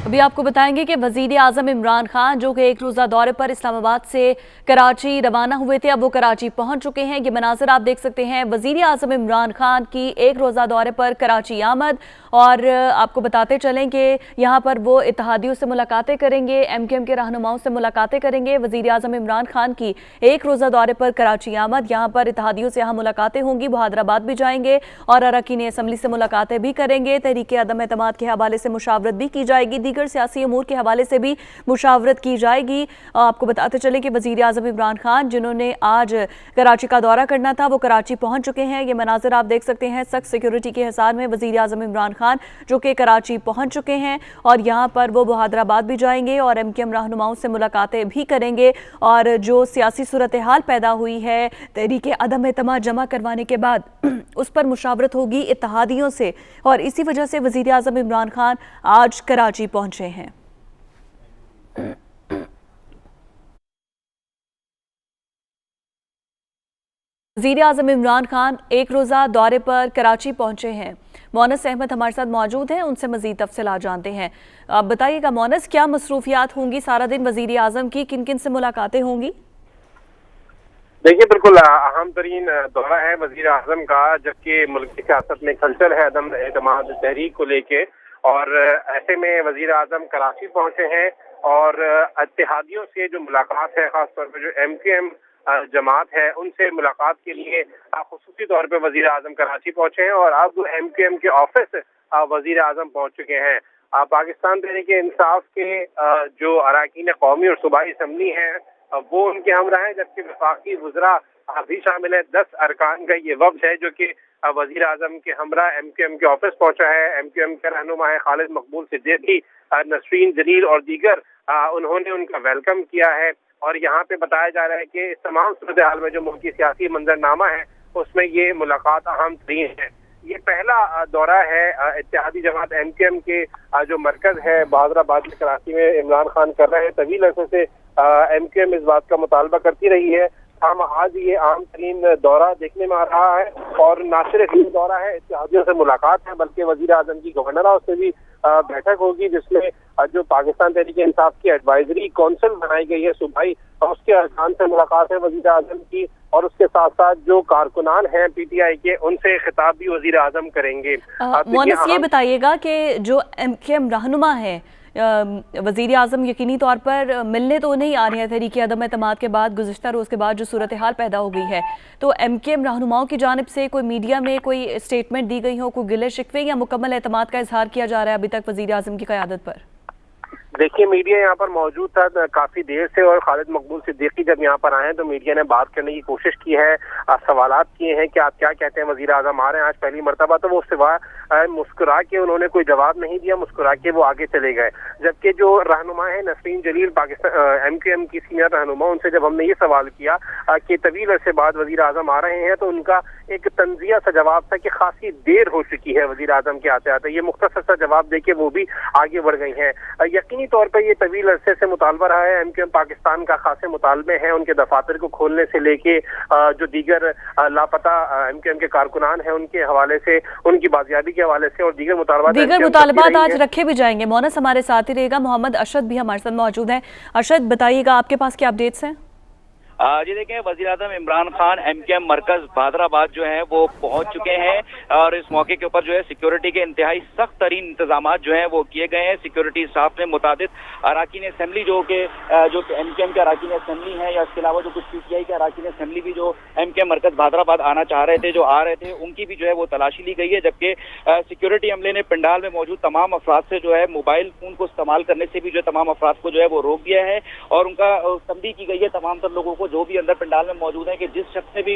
अभी आपको बताएंगे कि वजीर आजम इमरान खान जो कि एक रोज़ा दौरे पर इस्लामाबाद से कराची रवाना हुए थे, अब वो कराची पहुंच चुके हैं। ये मनाज़र आप देख सकते हैं वजीर आजम इमरान खान की एक रोज़ा दौरे पर कराची आमद। और आपको बताते चलें कि यहाँ पर वो इत्तेहादियों से मुलाकातें करेंगे, MQM के रहनुमाओं से मुलाकातें करेंगे। वजीर आजम इमरान खान की एक रोज़ा दौरे पर कराची आमद, यहाँ पर इत्तेहादियों से यहाँ मुलाकातें होंगी, वो हैदराबाद भी जाएंगे और अरकान असम्बली से मुलाकातें भी करेंगे। तहरीक अदम एतमाद के हवाले से मुशावरत भी की जाएगी, दीगर सियासी अमूर के हवाले से भी मुशावरत की जाएगी। आपको बताते चले कि वजीर आजम इमरान खान जिन्होंने आज कराची का दौरा करना था, वो कराची पहुंच चुके हैं। ये मनाज़र आप देख सकते हैं सख्त सिक्योरिटी के हिसार में वजीर आजम इमरान खान जो कि कराची पहुंच चुके हैं और यहाँ पर वो हैदराबाद भी जाएंगे और MQM रहनुमाओं से मुलाकातें भी करेंगे। और जो सियासी सूरत हाल पैदा हुई है तहरीक अदम एतमाद जमा करवाने के बाद उस पर मुशावरत होगी इत्तेहादियों से, और इसी वजह से वजीर आजम इमरान खान आज कराची पहुंचे हैं। वज़ीर आज़म इमरान खान एक रोज़ा दौरे पर कराची पहुंचे हैं। मोनस अहमद हमारे साथ मौजूद हैं, उनसे मज़ीद तफसीलात जानते हैं। आप बताइएगा मोनस, क्या मसरूफियात होंगी सारा दिन वज़ीर आज़म की, किन किन से मुलाकातें होंगी? देखिए, बिल्कुल अहम तरीन दौरा है वज़ीर आज़म का, जबकि मुल्क की सियासत में खलचल है अदम एतमाद तहरीक को लेके, और ऐसे में वज़ीर आज़म कराची पहुंचे हैं और इत्तेहादियों से जो मुलाकात है, खासतौर पर जो MQM जमात है, उनसे मुलाकात के लिए खुसूसी तौर पे वज़ीर आज़म कराची पहुंचे हैं और अब MQM के ऑफिस वज़ीर आज़म पहुंच चुके हैं। पाकिस्तान तहरीक इंसाफ के जो अरकान कौमी और सूबाई असम्बली हैं वो उनके हमरा हैं, जबकि वफाकी वज़रा भी शामिल है। 10 अरकान का ये वफ्द है जो कि वज़ीर आज़म के हमरा MQM के ऑफिस पहुंचा है। MQM के रहनुमा है खालिद मकबूल सिद्दीकी, नसरीन जलील और दीगर, उन्होंने उनका वेलकम किया है। और यहाँ पे बताया जा रहा है कि इस तमाम सूरत हाल में जो मुल्क की सियासी मंजरनामा है उसमें ये मुलाकात अहम तरीन है। ये पहला दौरा है इत्तेहादी जमात MQM के जो मरकज है हैदराबाद में कराची में इमरान खान कर रहे हैं। तवील अरसे से MQM इस बात का मुतालबा करती रही है। हम आज ये आम तरीन दौरा देखने में आ रहा है, और ना सिर्फ ये दौरा है इत्तेहादियों से मुलाकात है, बल्कि वज़ीर आज़म की गवर्नर हाउस से भी बैठक होगी, जिसमें जो पाकिस्तान तहरीक इंसाफ की एडवाइजरी काउंसिल बनाई गई है सूबाई, उसके अरकान से मुलाकात है वज़ीर आज़म की, और उसके साथ साथ जो कारकुनान हैं PTI के, उनसे खिताब भी वज़ीर आज़म करेंगे। मोनस, ये बताइएगा कि जो MQM रहनुमा है वज़ीर आज़म यकीनी तौर पर मिलने तो नहीं आ रहे हैं तहरीक अदम एतमाद के बाद, गुज़िश्ता रोज़ के बाद जो सूरत हाल पैदा हो गई है, तो MQM रहनुमाओं की जानिब से कोई मीडिया में कोई स्टेटमेंट दी गई हो, कोई गिले शिकवे या मुकम्मल एतमाद का इजहार किया जा रहा है अभी तक वज़ीर आज़म की क़यादत पर? देखिए, मीडिया यहाँ पर मौजूद था काफी देर से, और खालिद मकबूल सिद्दीकी जब यहाँ पर आए हैं तो मीडिया ने बात करने की कोशिश की है, सवालात किए हैं कि आप क्या कहते हैं वज़ीर आज़म आ रहे हैं आज पहली मरतबा, तो वो सिवाय मुस्कुरा के उन्होंने कोई जवाब नहीं दिया, मुस्कुरा के वो आगे चले गए। जबकि जो रहनुमा है नसरीन जलील, पाकिस्तान MQM की सीनियर रहनुमा, उनसे जब हमने ये सवाल किया कि तवील अरसे बाद वज़ीर आज़म आ रहे हैं, तो उनका एक तंजिया सा जवाब था कि खासी देर हो चुकी है वज़ीर आज़म के आते आते। ये मुख्तसर सा जवाब देके वो भी आगे बढ़ गई हैं। यकीनी तौर पर ये तवील अरसे से मुतालबा रहा है, MQM पाकिस्तान का खासे मुतालबे हैं उनके दफातर को खोलने से लेके जो दीगर लापता MQM के कारकुनान हैं उनके हवाले से, उनकी बाजियाबी के हवाले से, और दीगर मुतालबात आज रखे भी जाएंगे। मोनस हमारे साथ ही रहेगा। मोहम्मद अरशद भी हमारे साथ मौजूद हैं। अरशद, बताइएगा आपके पास क्या अपडेट्स हैं? जी देखें, वज़ीर आज़म इमरान खान MQM मरकज हैदराबाद जो है वो पहुंच चुके हैं, और इस मौके के ऊपर जो है सिक्योरिटी के इंतहाई सख्त तरीन इंतजाम जो हैं वो किए गए हैं। सिक्योरिटी स्टाफ में मुतादिद अरकान असम्बली जो MQM के अरकान असम्बली हैं, या इसके अलावा जो कुछ PTI के अरकान असम्बली भी जो MQM मरकज हैदराबाद आना चाह रहे थे, जो आ रहे थे, उनकी भी जो है वो तलाशी ली गई है। जबकि सिक्योरिटी अमले ने पंडाल में मौजूद तमाम अफराद से जो है मोबाइल फोन को इस्तेमाल करने से भी जो तमाम अफराद को जो है वो रोक दिया है, और उनका तंबीह की गई है तमाम तर लोगों को जो भी अंदर पंडाल में मौजूद है कि जिस शख्स ने भी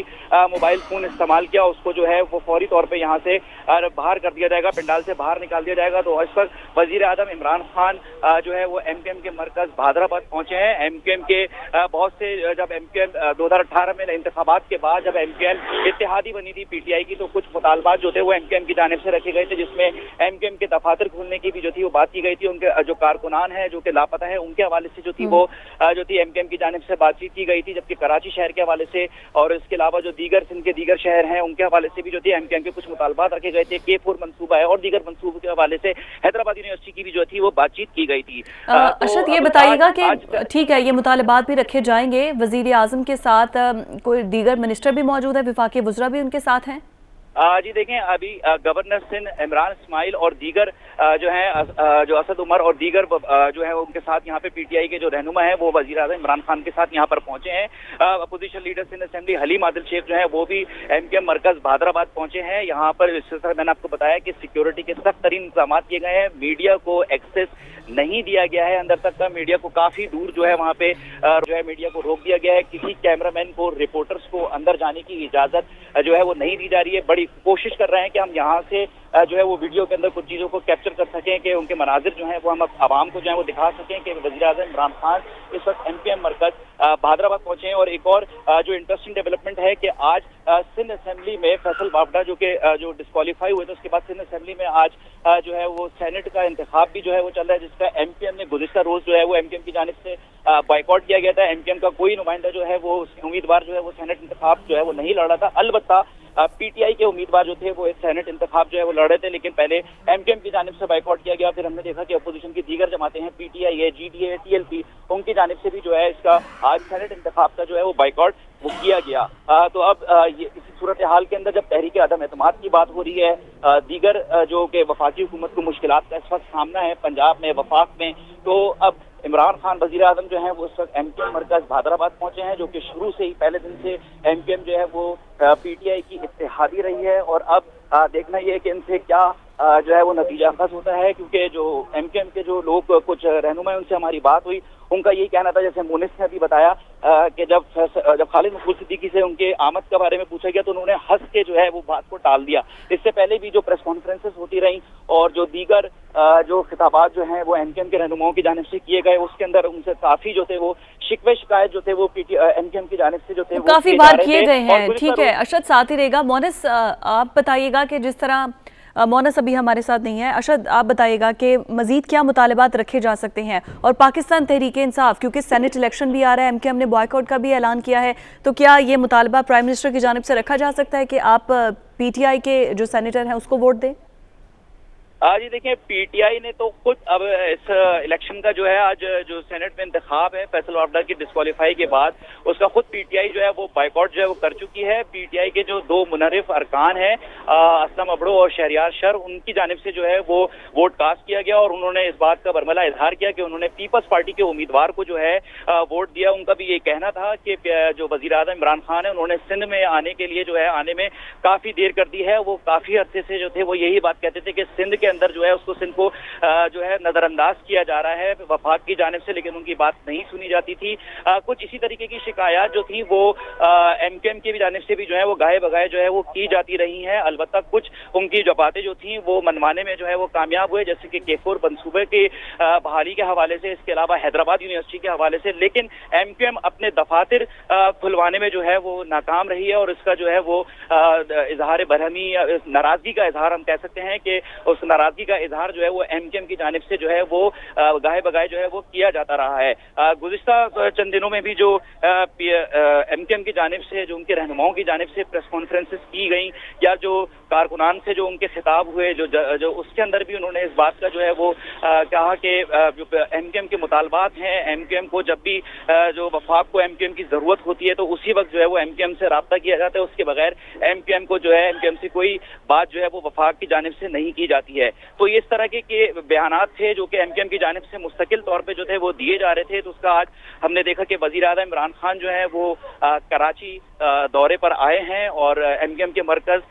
मोबाइल फोन इस्तेमाल किया उसको जो है वो फौरी तौर पे यहाँ से बाहर कर दिया जाएगा, पंडाल से बाहर निकाल दिया जाएगा। तो इस वक्त वज़ीर आज़म इमरान खान जो है वो MQM के मरकज हैदराबाद पहुंचे हैं। MQM के बहुत से, जब MQM 2018 में इंतखाबात के बाद जब MQM इत्तेहादी बनी थी PTI की, तो कुछ मुतालबात जो थे वो MQM की जानिब से रखे गए थे, जिसमें MQM के दफातर खोलने की भी जो थी वो बात की गई थी। उनके जो कारकुनान है जो कि लापता है उनके हवाले से जो थी वो जो थी MQM की जानिब से बातचीत की गई थी। जबकि जबकि कराची शहर के हवाले से और इसके अलावा जो दीगर सिंध के दीगर शहर हैं उनके हवाले से भी जो थे एमकेएम के कुछ मुतालबात रखे गए थे। K4 मंसूबा है और दीगर मंसूबों के हवाले से हैदराबाद यूनिवर्सिटी की भी जो थी वो बातचीत की गई थी। अरशद, ये बताइएगा कि ठीक है, ये मुतालबात भी रखे जाएंगे, वजीर आजम के साथ कोई दीगर मिनिस्टर भी मौजूद है, विफाकी वज़रा भी उनके साथ हैं? जी देखें, अभी गवर्नर सिंध इमरान इस्माइल और दीगर जो हैं जो असद उमर और दीगर जो है उनके साथ यहाँ पे पीटीआई के जो रहनुमा है वो वज़ीर आज़म इमरान खान के साथ यहाँ पर पहुंचे हैं। Opposition leader Sindh assembly Haleem Adil Sheikh जो है वो भी एमकेएम मरकज भादराबाद पहुंचे हैं। यहाँ पर मैंने आपको बताया कि सिक्योरिटी के सख्त तरीन इंतजाम किए गए हैं, मीडिया को एक्सेस नहीं दिया गया है अंदर तक का, मीडिया को काफी दूर जो है वहाँ पे जो है मीडिया को रोक दिया गया है, किसी कैमरामैन को रिपोर्टर्स को अंदर जाने की इजाजत जो है वो नहीं दी जा रही है। बड़ी कोशिश कर रहे हैं कि हम यहाँ से जो है वो वीडियो के अंदर कुछ चीज़ों को कैप्चर कर सकें कि उनके मनाजिर जो हैं वो हम आवाम को जो है वो दिखा सकें कि वज़ीर आज़म इमरान खान इस वक्त एमकेएम मरकज भादराबाद पहुंचे हैं। और एक और जो इंटरेस्टिंग डेवलपमेंट है कि आज सिंध असेंबली में फैसल बावड़ा जो डिस्क्वालीफाई हुए थे उसके बाद सिंध असेंबली में आज जो है वो सेनेट का इंतखाब भी जो है वो चल रहा है, जिसका एमकेएम ने गुज़िश्ता रोज जो है वो एमकेएम की जानिब से बाइकआउट किया गया था। एमकेएम का कोई नुमाइंदा जो है वो उम्मीदवार जो है वो सेनेट इंतखाब जो है वो नहीं लड़ रहा था। अलबत्ता पीटीआई के उम्मीदवार जो थे वो सेनेट इंतखाब जो है वो लड़ रहे थे, लेकिन पहले एमकेएम की जानिब से बाइकआउट किया गया। फिर हमने देखा कि अपोजिशन की दीगर जमातें हैं, पीटीआई है, जीडीए है, टीएलपी, उनकी जानिब से भी जो है इसका आज सेनेट इंतखाब का जो है वो बाइकआउट वो किया गया। तो अब ये इसी सूरत हाल के अंदर जब तहरीक अदम एतमाद की बात हो रही है, दीगर जो कि वफाकी हुकूमत को मुश्किलात का इस वक्त सामना है पंजाब में, वफाक में, तो अब इमरान खान वज़ीर आज़म जो है वो इस वक्त एमकेएम मरकज भादराबाद पहुंचे हैं, जो कि शुरू से ही पहले दिन से एमकेएम जो है वो पीटीआई की इत्तेहादी रही है। और अब देखना ये है कि इनसे क्या जो है वो नतीजा अखज़ होता है, क्योंकि जो एमकेएम के जो लोग कुछ रहनुमा उनसे हमारी बात हुई, उनका यही कहना था, जैसे मोनिस ने अभी बताया कि जब खालिद मकबूल सिद्दीकी से उनके आमद के बारे में पूछा गया तो उन्होंने हंस के जो है वो बात को टाल दिया। इससे पहले भी जो प्रेस कॉन्फ्रेंसेस होती रहीं और जो दीगर जो खिताबात जो हैं वो एमकेएम के रहनुमाओं की जानिब से किए गए, उसके अंदर उनसे काफी जो थे वो शिकवे शिकायत जो थे वो एमकेएम की जानिब से जो थे काफी बार किए गए हैं। ठीक है अरशद, साथ ही रहेगा। मोनिस, आप बताइएगा कि जिस तरह मोनस अभी हमारे साथ नहीं है, अरशद आप बताइएगा कि मजीद क्या मुतालबात रखे जा सकते हैं, और पाकिस्तान तहरीक इंसाफ, क्योंकि सेनेट इलेक्शन भी आ रहा है, एमकेएम ने बॉयकॉट का भी ऐलान किया है, तो क्या ये मुतालबा प्राइम मिनिस्टर की जानिब से रखा जा सकता है कि आप पीटीआई के जो सेनेटर हैं उसको वोट दें? जी देखिए, पीटीआई ने तो खुद अब इस इलेक्शन का जो है आज जो सेनेट में इंतखाब है फैसल बावड़ा की डिस्क्वालीफाई के बाद, उसका खुद पीटीआई जो है वो बाइकआउट जो है वो कर चुकी है। पीटीआई के जो दो मुनरिफ अरकान हैं असलम अबड़ो और शहरियार शर, उनकी जानिब से जो है वो वोट कास्ट किया गया और उन्होंने इस बात का बरमला इजहार किया कि उन्होंने पीपल्स पार्टी के उम्मीदवार को जो है वोट दिया। उनका भी ये कहना था कि जो वज़ीर आज़म इमरान खान है उन्होंने सिंध में आने के लिए जो है आने में काफी देर कर दी है। वो काफी अरसे से जो थे वो यही बात कहते थे कि सिंध के अंदर जो है उसको सिंध को जो है नजरअंदाज किया जा रहा है वफाक की जानिब से, लेकिन उनकी बात नहीं सुनी जाती थी। कुछ इसी तरीके की शिकायत जो थी वो एमकेएम की भी जानिब से भी जो है वो गाये बगाए जो है वो की जाती रही हैं। अलबत्ता कुछ उनकी जो बातें जो थी वो मनवाने में जो है वो कामयाब हुए, जैसे कि K4 मंसूबे की बहाली के हवाले से, इसके अलावा हैदराबाद यूनिवर्सिटी के हवाले से, लेकिन एमकेएम अपने दफातर खुलवाने में जो है वो नाकाम रही है और इसका जो है वो इजहार बरहमी, नाराजगी का इजहार हम कह सकते हैं कि उस नाराजगी का इजहार जो है वो एमकेएम की जानिब से जो है वो गाहे बगाए जो है वो किया जाता रहा है। गुज़िश्ता चंद दिनों में भी जो एमकेएम की जानिब से जो उनके रहनुमाओं की जानिब से प्रेस कॉन्फ्रेंसेस की गई या जो कारकुनान से जो उनके खिताब हुए जो उसके अंदर भी उन्होंने इस बात का जो है वो कहा कि जो एमकेएम के मुतालबात हैं, एमकेएम को जब भी जो वफाक को एमकेएम की जरूरत होती है तो उसी वक्त जो है वो एमकेएम से राब्ता किया जाता है, उसके बगैर एमकेएम को जो है एमकेएम से कोई बात जो है वो वफाक की जानिब से नहीं की जाती है। तो इस तरह के बयानात थे जो कि एमकेएम की जानिब से मुस्तकिल तौर पे जो थे वो दिए जा रहे थे। तो उसका आज हमने देखा कि वज़ीर आज़म इमरान खान जो है वो कराची दौरे पर आए हैं और एमकेएम के मरकज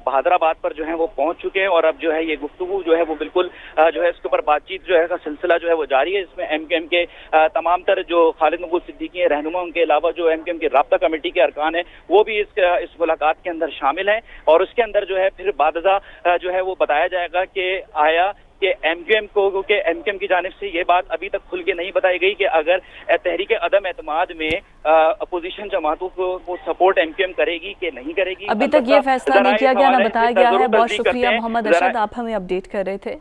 भादराबाद पर जो है वो पहुंच चुके हैं और अब जो है ये गुफ्तगू जो है वो बिल्कुल जो है इसके ऊपर बातचीत जो है का सिलसिला जो है वो जारी है। इसमें एमकेएम के तमाम तर जो खालिद मकबूल सिद्दीकी हैं रहनुमा, उनके अलावा जो एमकेएम की राब्ता कमेटी के अरकान हैं वो भी इस मुलाकात के अंदर शामिल हैं और उसके अंदर जो है फिर बादजा जो है वो बताया जाएगा कि आया कि एमकेएम को, क्योंकि एमकेएम की जानिब से ये बात अभी तक खुल के नहीं बताई गई कि अगर तहरीक अदम एतमाद में अपोजिशन जमातों को सपोर्ट एमकेएम करेगी कि नहीं करेगी। अभी तक ये फैसला नहीं किया गया, ना बताया गया है। बहुत शुक्रिया मोहम्मद अरशद, आप हमें अपडेट कर रहे थे।